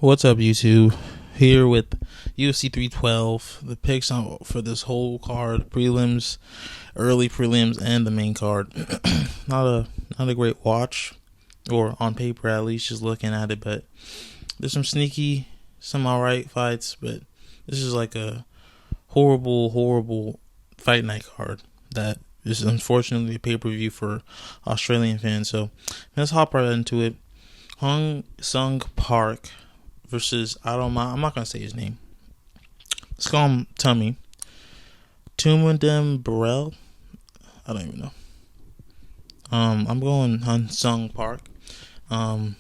What's up, YouTube? Here with UFC 312. The picks for this whole card, prelims, early prelims, and the main card. not a great watch, or on paper at least, just looking at it. But there's some sneaky, some alright fights. But this is like a horrible fight night card that is unfortunately a pay-per-view for Australian fans. So let's hop right into it. Hong Sung Park versus, I'm not going to say his name. Let's call him Tummy. Tumadem Burrell. I don't even know. I'm going Hong Sung Park. I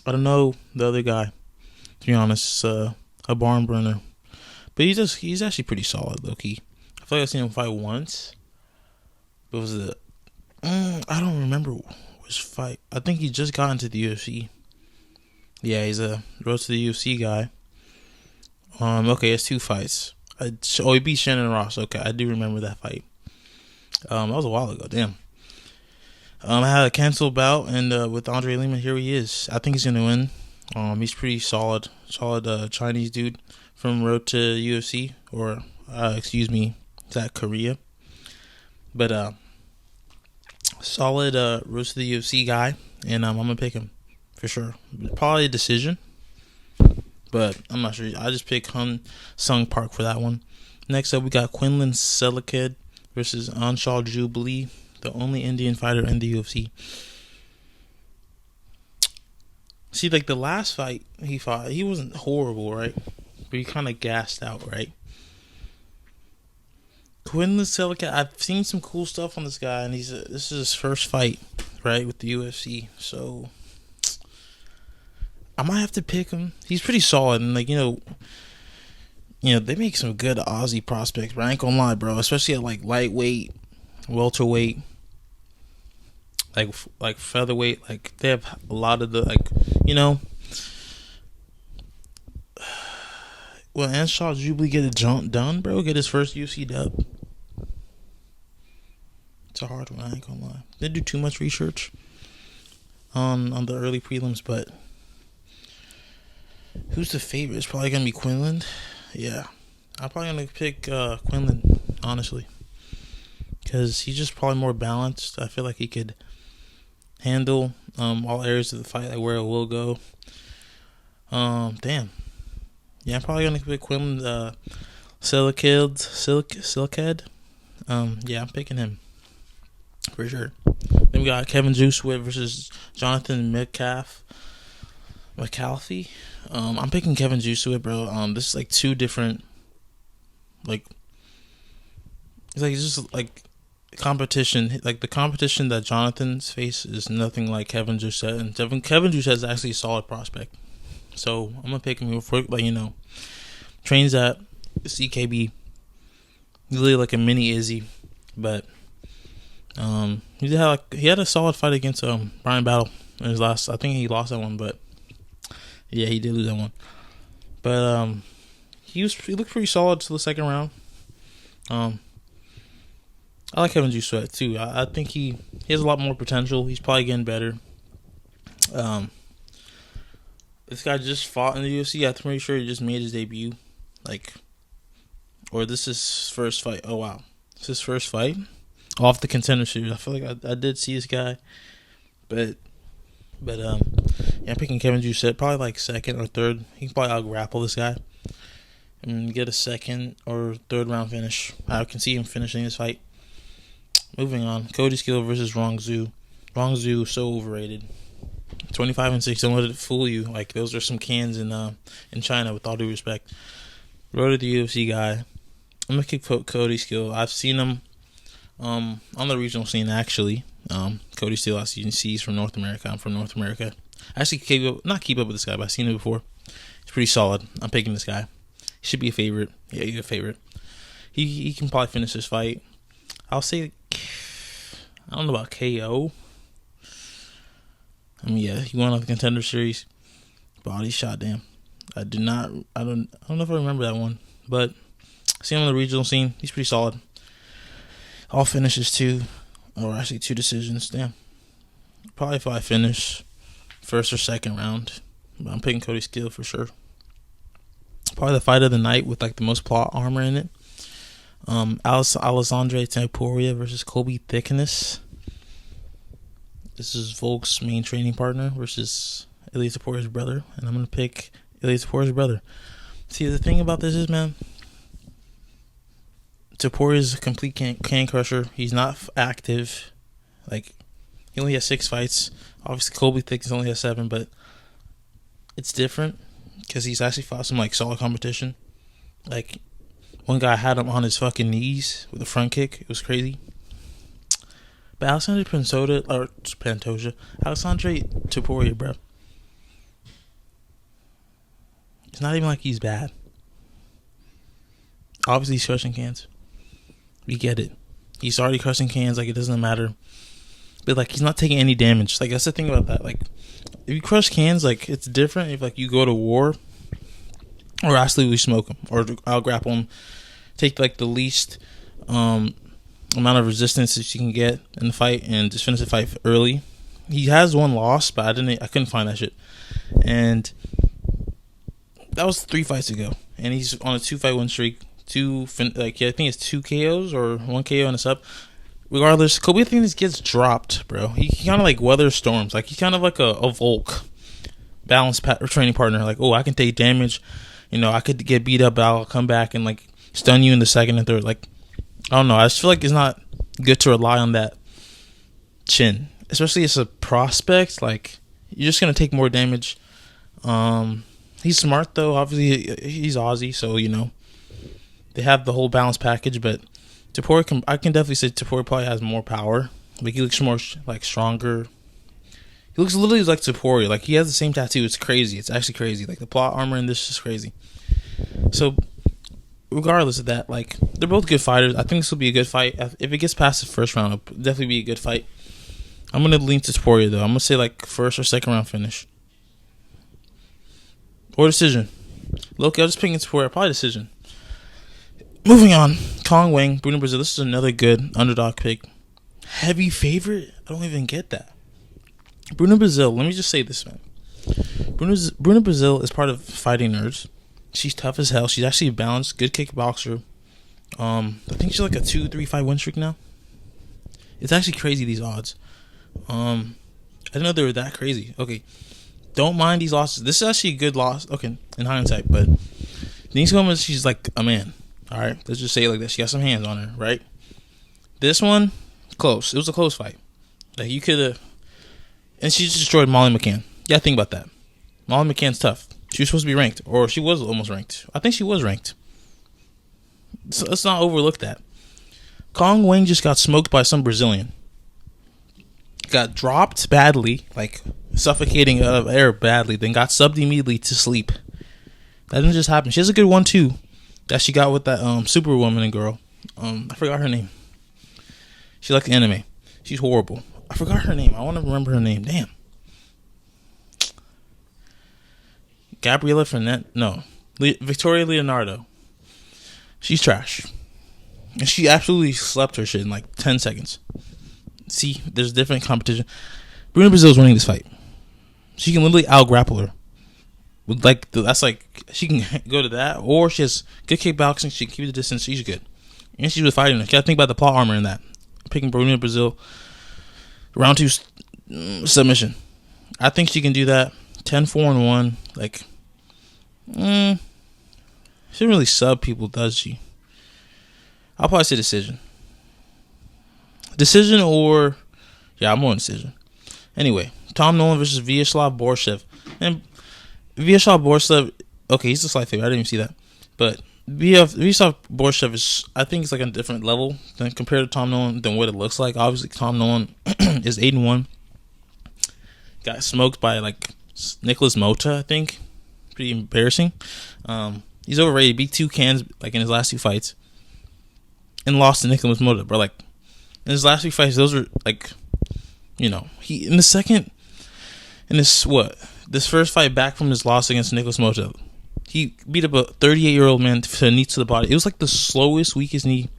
don't know the other guy, to be honest. A barn burner. But he's actually pretty solid, low-key. I feel like I've seen him fight once. But was it? I don't remember which fight. I think he just got into the UFC. Yeah, he's a road to the UFC guy. Okay, it's 2 fights. He beat Shannon Ross. Okay, I do remember that fight. That was a while ago. Damn. I had a canceled bout, and with Andre Lehman, here he is. I think he's gonna win. He's pretty solid Chinese dude from road to UFC, or excuse me, is that Korea? But solid road to the UFC guy, and I'm gonna pick him. For sure. Probably a decision. But I'm not sure. I just picked Hong Sung Park for that one. Next up, we got Quinlan Seleked versus Anshul Jubilee, the only Indian fighter in the UFC. See, like the last fight he fought, he wasn't horrible, right? But he kind of gassed out, right? Quinlan Seleked, I've seen some cool stuff on this guy, and this is his first fight, right, with the UFC. So I might have to pick him. He's pretty solid, and they make some good Aussie prospects. But I ain't gonna lie, bro. Especially at like lightweight, welterweight, like featherweight. Like they have a lot of the Will Anshul Jubilee get it done, bro? Get his first UFC dub. It's a hard one. I ain't gonna lie. Didn't do too much research on the early prelims, but. Who's the favorite? It's probably going to be Quinlan. Yeah. I'm probably going to pick Quinlan, honestly. Because he's just probably more balanced. I feel like he could handle all areas of the fight, like where it will go. Damn. Yeah, I'm probably going to pick Quinlan Seleked. Yeah, I'm picking him. For sure. Then we got Kevin Jooswit versus Jonathan McAlfee. I'm picking Kevin Jooswit, bro. This is like 2 different, it's just like competition. Like the competition that Jonathan's face is nothing like Kevin Jooswit, and Kevin Jooswit is actually a solid prospect. So I'm gonna pick him for trains at CKB. He's really like a mini Izzy, but he had a solid fight against Brian Battle in his last. I think he lost that one, but. Yeah, he did lose that one. But he looked pretty solid to the second round. I like Kevin Jooswit too. I think he has a lot more potential. He's probably getting better. This guy just fought in the UFC. I'm pretty sure he just made his debut. Or this is his first fight. Oh wow. It's his first fight off the Contender Series. I feel like I did see this guy. But yeah, I'm picking Kevin Jooswit, probably like second or third. He can probably out-grapple this guy and get a second or third round finish. I can see him finishing this fight. Moving on, Cody Skill versus Rong Zhu. Rong Zhu is so overrated. 25-6. Don't let it fool you. Like those are some cans in China. With all due respect, road to the UFC guy. I'm gonna kick Cody Skill. I've seen him on the regional scene actually. Cody Steele, as you can see, he's from North America. I'm from North America. I actually not keep up with this guy, but I've seen him before. He's pretty solid. I'm picking this guy. He should be a favorite. Yeah, he's a favorite. He can probably finish this fight. I'll say, I don't know about KO. Yeah, he won on the Contender Series. Body shot, damn. I don't know if I remember that one, but I see him on the regional scene. He's pretty solid. All finishes too. Or actually 2 decisions. Damn. Probably if I finish first or second round. But I'm picking Cody Steele for sure. Probably the fight of the night with like the most plot armor in it. Alexandre Temporia versus Colby Thickness. This is Volk's main training partner versus Ilia Toporia's brother, and I'm gonna pick Ilia Toporia's brother. See, the thing about this is, man, Toporia's a complete can crusher. He's not active. Like, he only has 6 fights. Obviously, Colby Thickness only has 7, but it's different because he's actually fought some like solid competition. Like, one guy had him on his fucking knees with a front kick. It was crazy. But Alexandre Topuria, bro. It's not even like he's bad. Obviously, he's crushing cans. We get it. He's already crushing cans. Like, it doesn't matter. But, like, he's not taking any damage. Like, that's the thing about that. Like, if you crush cans, like, it's different if, like, you go to war or absolutely smoke him or I'll grapple him. Take, like, the least amount of resistance that you can get in the fight and just finish the fight early. He has one loss, but I couldn't find that shit. And that was 3 fights ago. And he's on a 2-fight win streak. I think it's 2 KOs or 1 KO and a sub. Regardless, Colby Thickness gets dropped, bro. He kind of like weathers storms. Like, he's kind of like a Volk balanced training partner. Like, oh, I can take damage. You know, I could get beat up, but I'll come back and like stun you in the second and third. Like, I don't know. I just feel like it's not good to rely on that chin, especially as a prospect. Like, you're just gonna take more damage. He's smart though. Obviously, he's Aussie, so you know they have the whole balance package. But Topuria, I can definitely say Topuria probably has more power. Like, he looks more like stronger. He looks literally like Topuria. Like, he has the same tattoo. It's crazy. It's actually crazy. Like, the plot armor in this is crazy. So, regardless of that, like, they're both good fighters. I think this will be a good fight. If it gets past the first round, it'll definitely be a good fight. I'm going to lean to Topuria, though. I'm going to say, like, first or second round finish. Or decision. Loki, I'll just pick Topuria. Probably decision. Moving on. Kong Wang, Bruno Brazil. This is another good underdog pick. Heavy favorite? I don't even get that. Bruno Brazil, let me just say this, man. Bruno Brazil is part of Fighting Nerds. She's tough as hell. She's actually a balanced, good kickboxer. I think she's like a 2-3 fight win streak now. It's actually crazy, these odds. I didn't know they were that crazy. Okay, don't mind these losses. This is actually a good loss. Okay, in hindsight, but Denise Gomez, she's like a man. All right, let's just say it like that. She got some hands on her, right? This one, close. It was a close fight. Like, you could have. And she just destroyed Molly McCann. Yeah, think about that. Molly McCann's tough. She was supposed to be ranked, or she was almost ranked. I think she was ranked. So let's not overlook that. Kong Wang just got smoked by some Brazilian. Got dropped badly, like suffocating out of air badly, then got subbed immediately to sleep. That didn't just happen. She has a good 1-2 that she got with that Superwoman girl. I forgot her name. She liked the anime. She's horrible. I forgot her name. I want to remember her name. Damn. Gabriela Fernet. No. Victoria Leonardo. She's trash. And she absolutely slept her shit in like 10 seconds. See, there's different competition. Bruno Brazil's winning this fight. She can literally out-grapple her. With like, that's like, she can go to that. Or she has good kickboxing. She can keep the distance. She's good. And she's with fighting her. You gotta think about the plot armor in that. Picking Bruno Brazil. Round 2 submission. I think she can do that. 10-4-1. Like, she didn't really sub people, does she? I'll probably say decision. Decision or... Yeah, I'm on decision. Anyway, Tom Nolan versus Vyacheslav Borshev. And Vyacheslav Borshev... Okay, he's a slight favorite. I didn't even see that. But Vyacheslav Borshev is... I think it's like a different level than compared to Tom Nolan than what it looks like. Obviously, Tom Nolan is 8-1. Got smoked by like Nicholas Mota, I think. Pretty embarrassing. He's overrated. Beat 2 cans like in his last 2 fights. And lost to Nicholas Mota. But like in his last 2 fights, those are like, you know, this first fight back from his loss against Nicholas Mota, he beat up a 38-year-old man to a knee to the body. It was like the slowest, weakest knee.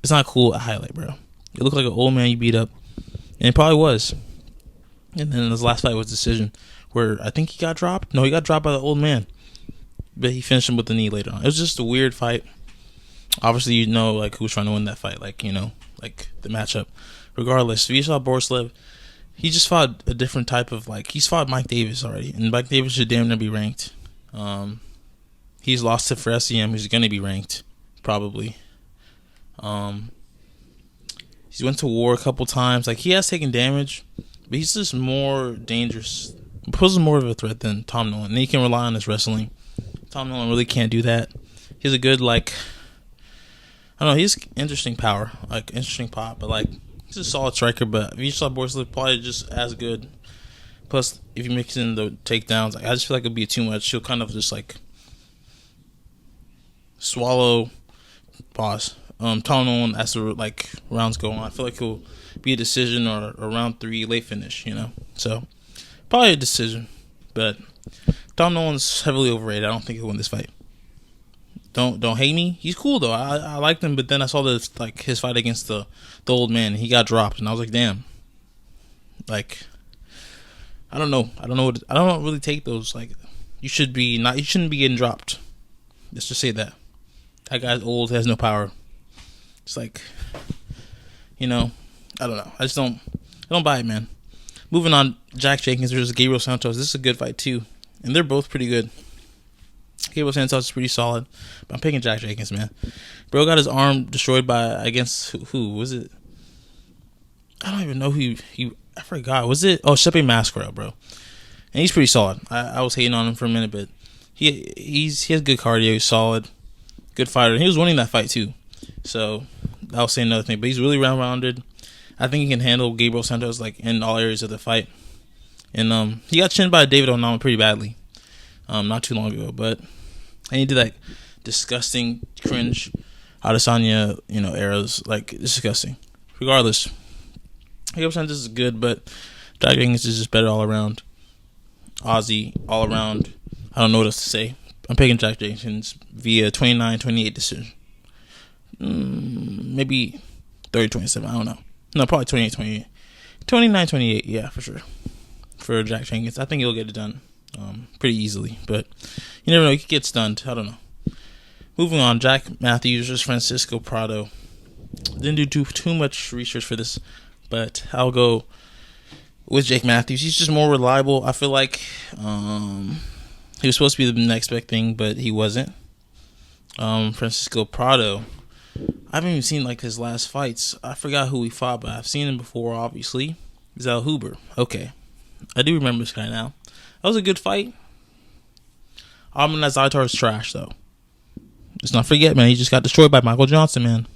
It's not cool at highlight, bro. It looked like an old man you beat up. And it probably was. And then his last fight was decision. where I think he got dropped. No, he got dropped by the old man, but he finished him with the knee later on. It was just a weird fight. Obviously, you know, like, who's trying to win that fight, like, you know, like the matchup. Regardless, Vyacheslav Borislev, he just fought a different type of, like, he's fought Mike Davis already, and Mike Davis should damn near be ranked. He's lost to for SEM, who's going to be ranked, probably. He's went to war a couple times. Like, he has taken damage, but he's just more dangerous. Poses more of a threat than Tom Nolan, and he can rely on his wrestling. Tom Nolan really can't do that. He has a good, like, I don't know, he's interesting power, like, interesting pop, but, like, he's a solid striker, but Vyacheslav Borislev probably just as good. Plus, if you mix in the takedowns, like, I just feel like it'd be too much. She'll kind of just, like, swallow, pause. Tom Nolan, as the, like, rounds go on, I feel like it'll be a decision or a round 3 late finish, you know? So, probably a decision, but Tom Nolan's heavily overrated. I don't think he'll win this fight. Don't hate me. He's cool though. I liked him, but then I saw this, like, his fight against the old man, and he got dropped, and I was like, damn. Like, I don't know. I don't really take those. Like, you shouldn't be getting dropped. Let's just say that. That guy's old, has no power. It's like, you know, I don't know. I don't buy it, man. Moving on, Jack Jenkins versus Gabriel Santos. This is a good fight too, and they're both pretty good. Gabriel Santos is pretty solid, but I'm picking Jack Jenkins, man. Bro got his arm destroyed against who was it? I don't even know who he I forgot. Was it? Oh, Shepe Mascara, bro. And he's pretty solid. I was hating on him for a minute, but he has good cardio. He's solid, good fighter. And he was winning that fight too. So I'll say another thing, but he's really rounded. I think he can handle Gabriel Santos, like, in all areas of the fight. And he got chinned by David Onama pretty badly, not too long ago. But and he did that disgusting cringe Adesanya, you know, eras, like, disgusting. Regardless, Gabriel Santos is good, but Jack Jenkins is just better all around. Aussie all around. I don't know what else to say. I'm picking Jack Jenkins via 29-28 decision. Maybe 30-27. I don't know. No, probably 28-28. 29-28, yeah, for sure. For Jack Jenkins. I think he'll get it done pretty easily. But you never know. He gets stunned. I don't know. Moving on. Jack Matthews versus Francisco Prado. Didn't do too much research for this, but I'll go with Jake Matthews. He's just more reliable. I feel like he was supposed to be the next big thing, but he wasn't. Francisco Prado, I haven't even seen, like, his last fights. I forgot who he fought, but I've seen him before, obviously. Zal Huber. Okay. I do remember this guy now. That was a good fight. Alman Azaitar is trash, though. Let's not forget, man, he just got destroyed by Michael Johnson, man.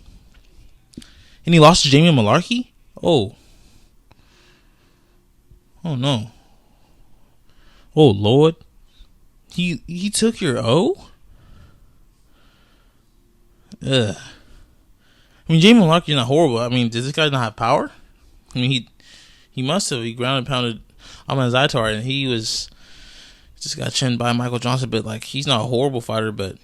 And he lost to Jamie Malarkey? Oh. Oh, no. Oh, Lord. He took your O? Ugh. I mean, Jamie Malarkey's not horrible. I mean, does this guy not have power? I mean, he must have. He ground and pounded Alman Zaitar, and he just got chinned by Michael Johnson. But, like, he's not a horrible fighter, but,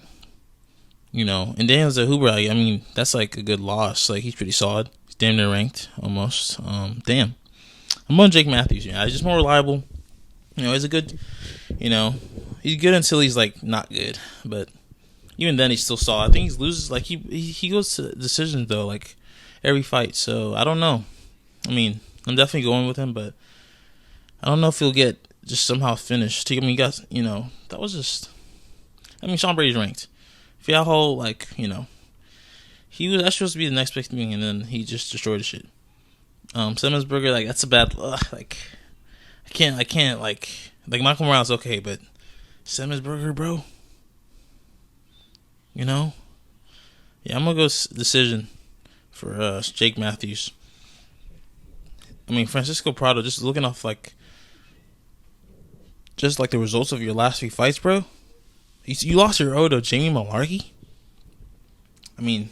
you know. And Daniel Zahuber, I mean, that's, like, a good loss. Like, he's pretty solid. He's damn near ranked, almost. Damn. I'm on Jake Matthews. Yeah, he's just more reliable. You know, he's a good, you know, he's good until he's, like, not good. But even then, he's still solid. I think he loses, like, he goes to decisions, though, like, every fight. So, I don't know. I mean, I'm definitely going with him, but I don't know if he'll get just somehow finished. I mean, you guys, you know, that was just, I mean, Sean Brady's ranked. Fialho, like, you know, that's supposed to be the next big thing, and then he just destroyed the shit. Simmonsburger, like, that's a bad, like, I can't, like Michael Morales, okay, but Simmonsburger, bro, you know? Yeah, I'm gonna go decision for Jake Matthews. I mean, Francisco Prado, just looking off, like, just like the results of your last 3 fights, bro. You lost your O to Jamie Malarkey. I mean,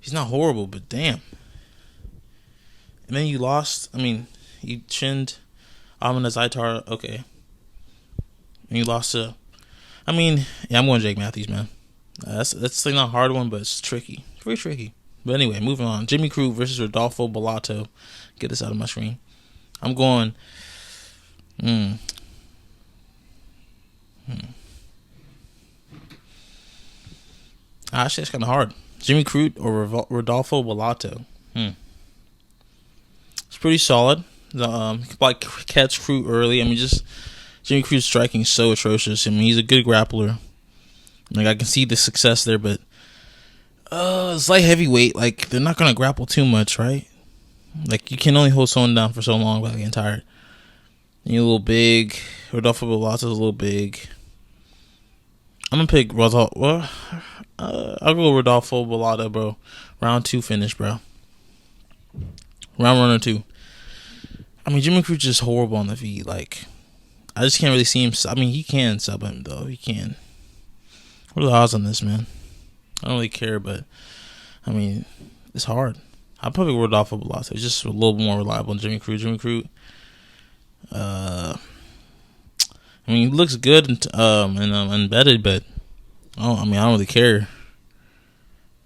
he's not horrible, but damn. And then you lost. I mean, you chinned Alman Zaitar. Okay. And you lost to. I mean, yeah, I'm going Jake Matthews, man. That's like not a hard one, but it's tricky. It's very tricky. But anyway, moving on. Jimmy Crute versus Rodolfo Bellato. Get this out of my screen. I'm going Mm. Actually, it's kind of hard. Jimmy Crute or Rodolfo Bellato. It's pretty solid. He could probably catch Crute early. I mean, just Jimmy Crute's striking is so atrocious. I mean, he's a good grappler. Like, I can see the success there, but it's light heavyweight. Like, they're not gonna grapple too much, right? Like, you can only hold someone down for so long without getting tired. You're a little big. Rodolfo Bellato's a little big. I'm gonna pick Rodolfo. Well, I'll go Rodolfo Bellato, bro. Round 2 finish, bro. Round 1 or 2. I mean, Jimmy Crute's just horrible on the feet. Like, I just can't really see him. I mean, he can sub him, though. He can. What are the odds on this, man? I don't really care, but, I mean, it's hard. I'll probably Rodolfo Bellato. He's just a little more reliable than Jimmy Crute. Jimmy Crute, I mean, he looks good and embedded, but I don't really care.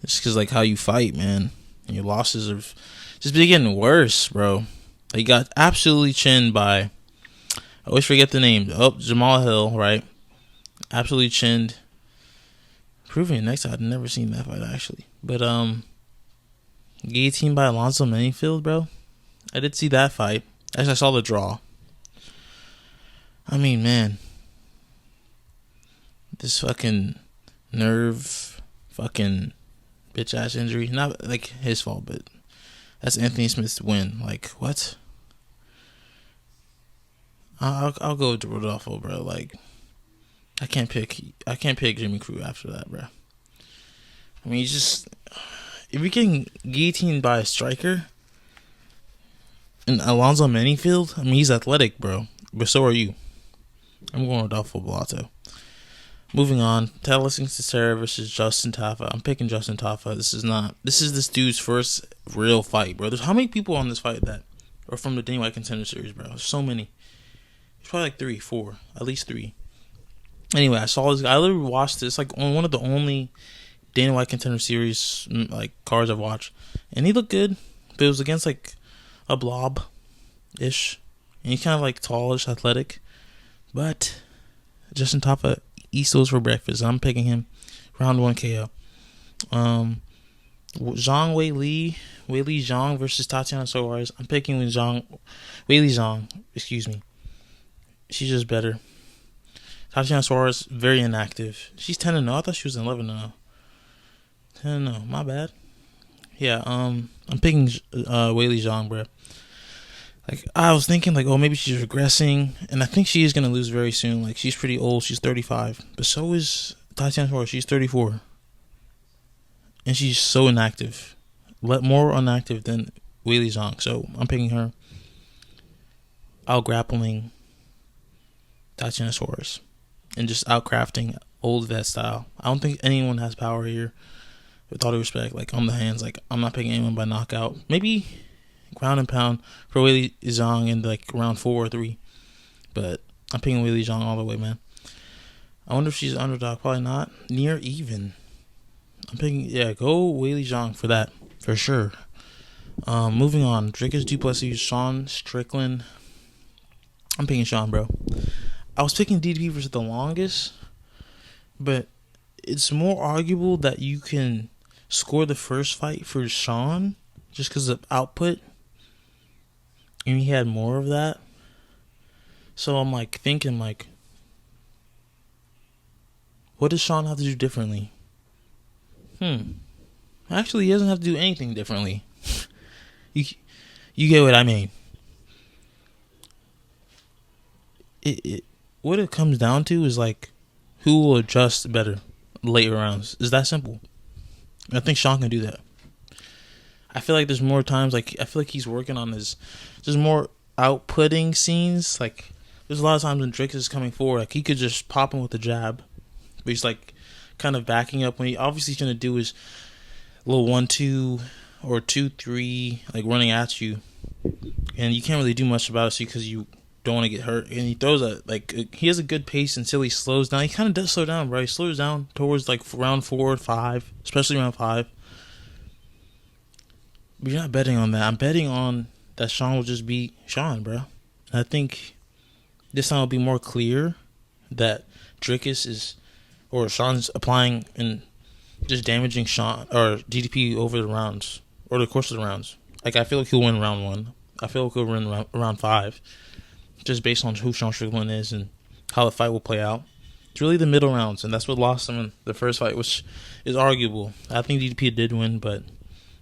It's because, like, how you fight, man. And your losses are just been getting worse, bro. He got absolutely chinned by, I always forget the name. Oh, Jamal Hill, right? Absolutely chinned. Proving it next, I'd never seen that fight, actually. But, guillotine by Alonzo Menifield, bro. I did see that fight. Actually, I saw the draw. I mean, man. This fucking nerve fucking bitch ass injury. Not like his fault, but that's Anthony Smith's win. Like, what? I'll go with Rodolfo, bro. Like, I can't pick Jimmy Crute after that, bro. I mean, if you're getting guillotined by a striker and Alonzo Menifield, I mean, he's athletic, bro. But so are you. I'm going with Rodolfo Bellato. Moving on, Taylor Cesaro versus Justin Tafa. I'm picking Justin Tafa. This is this dude's first real fight, bro. There's how many people on this fight that are from the Dana White Contender Series, bro? There's so many. There's probably like 3, 4, at least 3. Anyway, I saw this guy. I literally watched this like on one of the only Dana White Contender Series like cards I've watched, and he looked good. But it was against like a blob ish, and he's kind of like tallish, athletic. But Justin Tafa eats those for breakfast. I'm picking him round 1 KO. Zhang Weili Zhang versus Tatiana Suarez. I'm picking Weili Zhang. Excuse me. She's just better. Tatiana Suarez, very inactive. She's 10-0. I thought she was 11-0. 10-0. My bad. Yeah. I'm picking Weili Zhang, bro. Like, I was thinking, like, oh, maybe she's regressing. And I think she is going to lose very soon. Like, she's pretty old. She's 35. But so is Tatiana Suarez. She's 34. And she's so inactive. More inactive than Weili Zhang. So, I'm picking her. Out-grappling Tatiana Suarez. And just out-crafting old vet style. I don't think anyone has power here. With all due respect, like, on the hands. Like, I'm not picking anyone by knockout. Maybe ground and pound for Weili Zhang in like round 4 or 3. But I'm picking Weili Zhang all the way, man. I wonder if she's an underdog. Probably not. Near even. I'm picking, go Weili Zhang for that. For sure. Moving on. Dricus Du Plessis, Sean Strickland. I'm picking Sean, bro. I was picking DDP for the longest. But it's more arguable that you can score the first fight for Sean just because of output. And he had more of that. So I'm like thinking like, what does Sean have to do differently? Actually, he doesn't have to do anything differently. You get what I mean. What it comes down to is like, who will adjust better later rounds? It's that simple. I think Sean can do that. I feel like there's more times, like, I feel like he's working on his, there's more outputting scenes. Like, there's a lot of times when Dricus is coming forward, like, he could just pop him with a jab. But he's, like, kind of backing up. When he obviously he's going to do his little 1-2 or 2-3, like, running at you. And you can't really do much about it because you don't want to get hurt. And he throws he has a good pace until he slows down. He kind of does slow down, bro. He slows down towards, like, round 4 or 5, especially round 5. But you're not betting on that. I'm betting on that Sean will just be Sean, bro. And I think this time it'll be more clear that Dricus is, or Sean's applying and just damaging Sean or DDP over the rounds or the course of the rounds. Like, I feel like he'll win round 1. I feel like he'll win round 5, just based on who Sean Strickland is and how the fight will play out. It's really the middle rounds, and that's what lost him in the first fight, which is arguable. I think DDP did win, but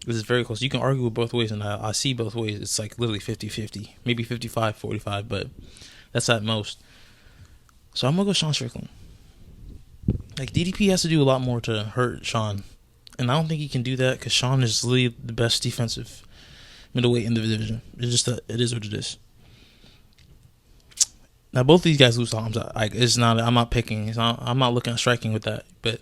it was very close. You can argue both ways, and I see both ways. It's like literally 50-50, maybe 55-45, but that's at most. So I'm going to go Sean Strickland. Like, DDP has to do a lot more to hurt Sean, and I don't think he can do that because Sean is literally the best defensive middleweight in the division. It's just that it is what it is. Now, both of these guys lose times. It's not. I'm not picking. I'm not looking at striking with that. But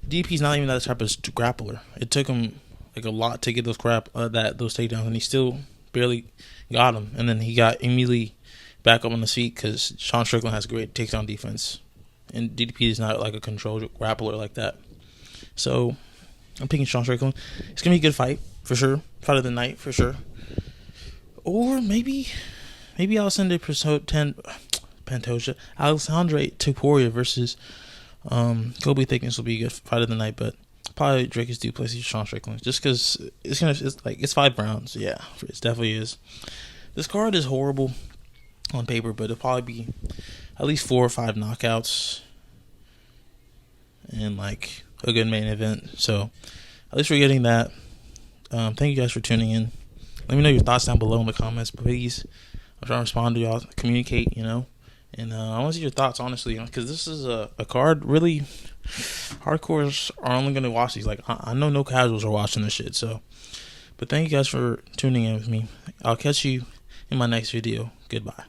DDP's not even that type of grappler. It took him like a lot to get those takedowns, and he still barely got him. And then he got immediately back up on his feet because Sean Strickland has great takedown defense, and DDP is not like a controlled grappler like that. So I'm picking Sean Strickland. It's gonna be a good fight for sure. Fight of the night for sure. Or maybe Alexander Pantoja, Alexandre Topuria versus Kobe Thickness will be a good fight of the night, but probably Dricus Du Plessis, Sean Strickland, just because it's 5 rounds. Yeah, it definitely is. This card is horrible on paper, but it'll probably be at least 4 or 5 knockouts and like a good main event. So at least we're getting that. Thank you guys for tuning in. Let me know your thoughts down below in the comments, please. I'm trying to respond to y'all, communicate, and I want to see your thoughts, honestly, because this is a card. Really, hardcores are only going to watch these. Like, I know no casuals are watching this shit. So, but thank you guys for tuning in with me. I'll catch you in my next video. Goodbye.